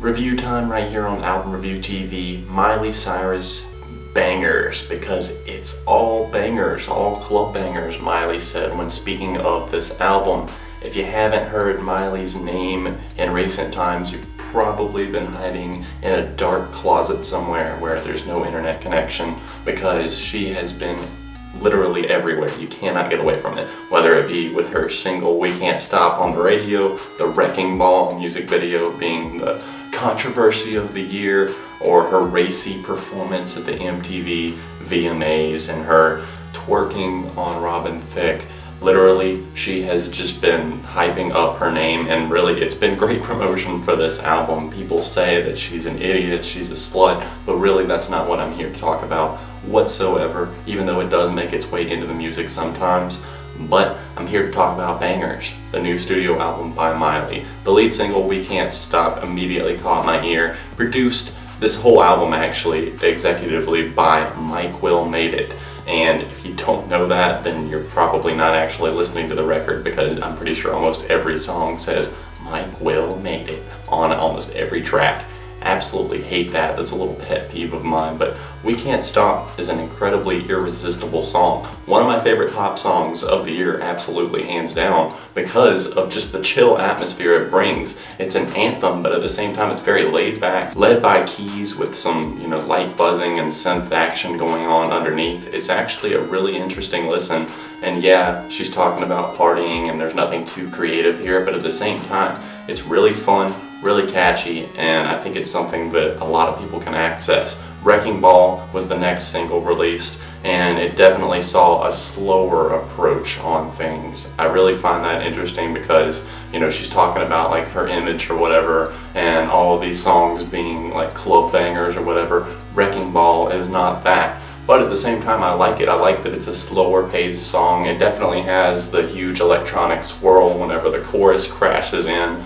Review time right here on Album Review TV. Miley Cyrus Bangers, because it's all bangers, all club bangers, Miley said when speaking of this album. If you haven't heard Miley's name in recent times, you've probably been hiding in a dark closet somewhere where there's no internet connection, because she has been literally everywhere. You cannot get away from it. Whether it be with her single We Can't Stop on the radio, the Wreckingball music video being the controversy of the year, or her racy performance at the MTV VMAs and her twerking on Robin Thicke. Literally, she has just been hyping up her name, and really it's been great promotion for this album. People say that she's an idiot, she's a slut, but really that's not what I'm here to talk about whatsoever, even though it does make its way into the music sometimes. But I'm here to talk about Bangerz, the new studio album by Miley. The lead single, We Can't Stop, immediately caught my ear. Produced this whole album actually executively by Mike Will Made It. And if you don't know that, then you're probably not actually listening to the record, because I'm pretty sure almost every song says Mike Will Made It on almost every track. Absolutely hate that. That's a little pet peeve of mine, but We Can't Stop is an incredibly irresistible song. One of my favorite pop songs of the year, absolutely, hands down, because of just the chill atmosphere it brings. It's an anthem, but at the same time it's very laid back, led by keys with some, light buzzing and synth action going on underneath. It's actually a really interesting listen. And yeah, she's talking about partying and there's nothing too creative here, but at the same time, it's really fun, really catchy, and I think it's something that a lot of people can access. Wreckingball was the next single released, and it definitely saw a slower approach on things. I really find that interesting because, she's talking about like her image or whatever, and all of these songs being like club bangers or whatever. Wreckingball is not that. But at the same time, I like it. I like that it's a slower paced song. It definitely has the huge electronic swirl whenever the chorus crashes in,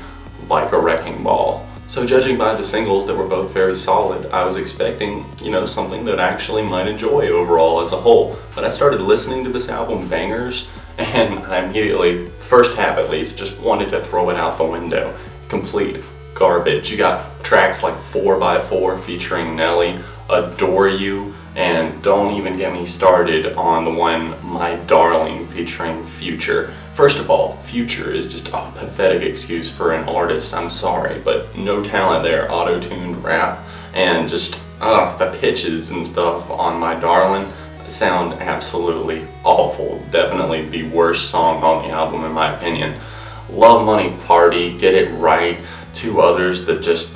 like a wrecking ball. So judging by the singles that were both very solid, I was expecting, something that I actually might enjoy overall as a whole. But I started listening to this album, Bangerz, and I immediately, first half at least, just wanted to throw it out the window. Complete garbage. You got tracks like 4x4 featuring Nelly, Adore You, and don't even get me started on the one My Darling featuring Future. First of all, Future is just a pathetic excuse for an artist. I'm sorry, but no talent there. Auto-tuned rap and just the pitches and stuff on My Darling sound absolutely awful. Definitely the worst song on the album in my opinion. Love Money Party, Get It Right, two others that just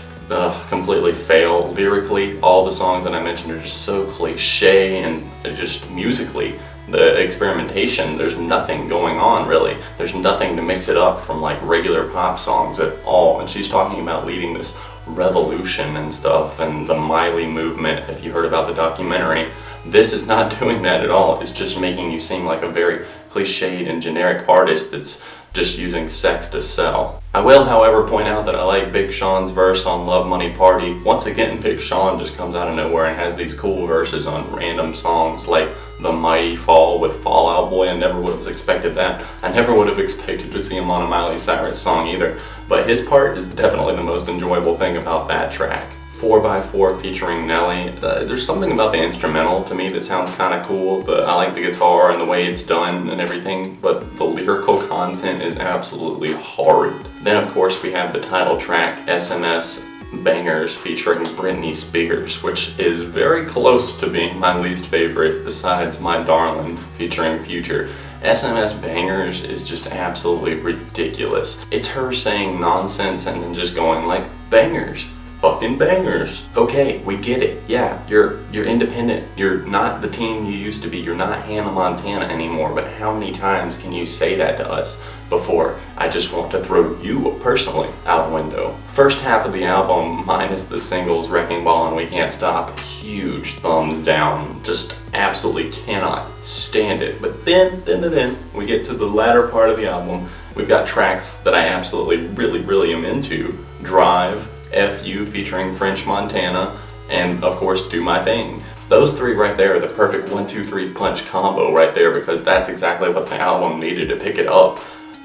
completely fail lyrically. All the songs that I mentioned are just so cliche, and just musically, the experimentation, there's nothing going on really. There's nothing to mix it up from like regular pop songs at all. And she's talking about leading this revolution and stuff, and the Miley movement, if you heard about the documentary. This is not doing that at all. It's just making you seem like a very cliched and generic artist that's just using sex to sell. I will, however, point out that I like Big Sean's verse on Love Money Party. Once again, Big Sean just comes out of nowhere and has these cool verses on random songs like The Mighty Fall with Fall Out Boy. I never would have expected that. I never would have expected to see him on a Miley Cyrus song either. But his part is definitely the most enjoyable thing about that track. 4x4 featuring Nelly. There's something about the instrumental to me that sounds kind of cool. I like the guitar and the way it's done and everything, but the lyrical content is absolutely horrid. Then of course we have the title track, SMS Bangers, featuring Britney Spears, which is very close to being my least favorite besides My Darling featuring Future. SMS Bangers is just absolutely ridiculous. It's her saying nonsense and then just going like, bangers. Fucking bangers. Okay, we get it. Yeah, you're independent. You're not the teen you used to be. You're not Hannah Montana anymore. But how many times can you say that to us before I just want to throw you personally out the window? First half of the album, minus the singles Wreckingball and We Can't Stop, huge thumbs down. Just absolutely cannot stand it. But then we get to the latter part of the album. We've got tracks that I absolutely really am into. Drive, FU featuring French Montana, and of course Do My Thing. Those three right there are the perfect 1, 2, 3 punch combo right there, because that's exactly what the album needed to pick it up.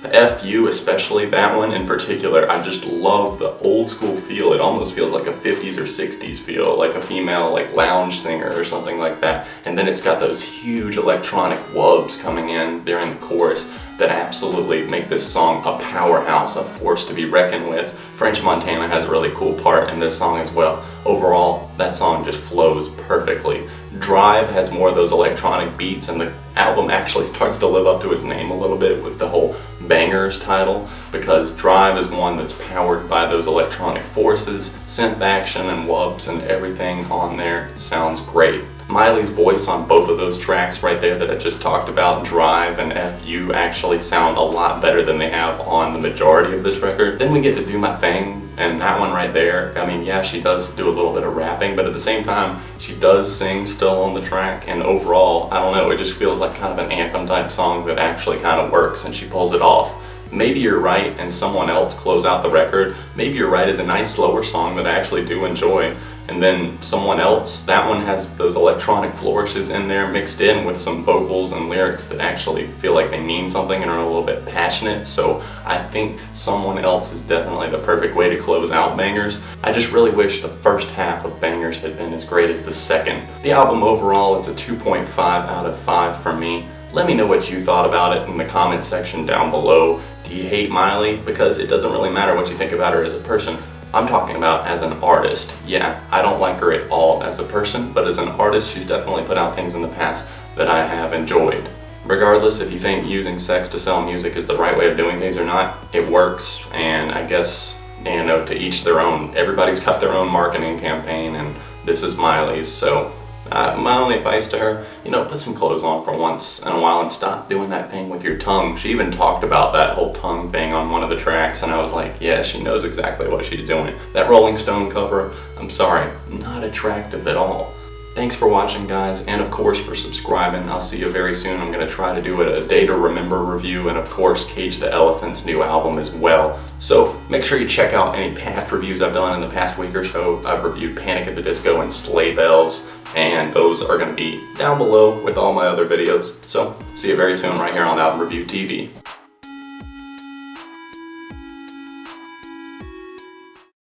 FU, especially that one in particular, I just love the old school feel. It almost feels like a 50s or 60s feel, like a female like lounge singer or something like that. And then it's got those huge electronic wubs coming in during the chorus that absolutely make this song a powerhouse, a force to be reckoned with. French Montana has a really cool part in this song as well. Overall, that song just flows perfectly. Drive has more of those electronic beats, and the album actually starts to live up to its name a little bit with the whole Bangerz title, because Drive is one that's powered by those electronic forces, synth action and wubs, and everything on there sounds great. Miley's voice on both of those tracks right there that I just talked about, Drive and FU, actually sound a lot better than they have on the majority of this record. Then we get to Do My Thing, and that one right there, I mean, yeah, she does do a little bit of rapping, but at the same time, she does sing still on the track, and overall, I don't know, it just feels like kind of an anthem type song that actually kind of works, and she pulls it off. Maybe You're Right and Someone Else close out the record. Maybe You're Right is a nice slower song that I actually do enjoy. And then Someone Else, that one has those electronic flourishes in there mixed in with some vocals and lyrics that actually feel like they mean something and are a little bit passionate. So I think Someone Else is definitely the perfect way to close out Bangerz. I just really wish the first half of Bangerz had been as great as the second. The album overall is a 2.5 out of 5 for me. Let me know what you thought about it in the comments section down below. Do you hate Miley? Because it doesn't really matter what you think about her as a person. I'm talking about as an artist. Yeah, I don't like her at all as a person, but as an artist, she's definitely put out things in the past that I have enjoyed. Regardless if you think using sex to sell music is the right way of doing things or not, it works, and I guess, you know, to each their own. Everybody's got their own marketing campaign, and this is Miley's, so my only advice to her, you know, put some clothes on for once in a while and stop doing that thing with your tongue. She even talked about that whole tongue thing on one of the tracks, and I was like, yeah, she knows exactly what she's doing. That Rolling Stone cover, I'm sorry, not attractive at all. Thanks for watching, guys, and of course for subscribing. I'll see you very soon. I'm going to try to do a Day to Remember review, and of course Cage the Elephant's new album as well. So make sure you check out any past reviews I've done in the past week or so. I've reviewed Panic at the Disco and Sleigh Bells, and those are going to be down below with all my other videos. So see you very soon right here on Album Review TV.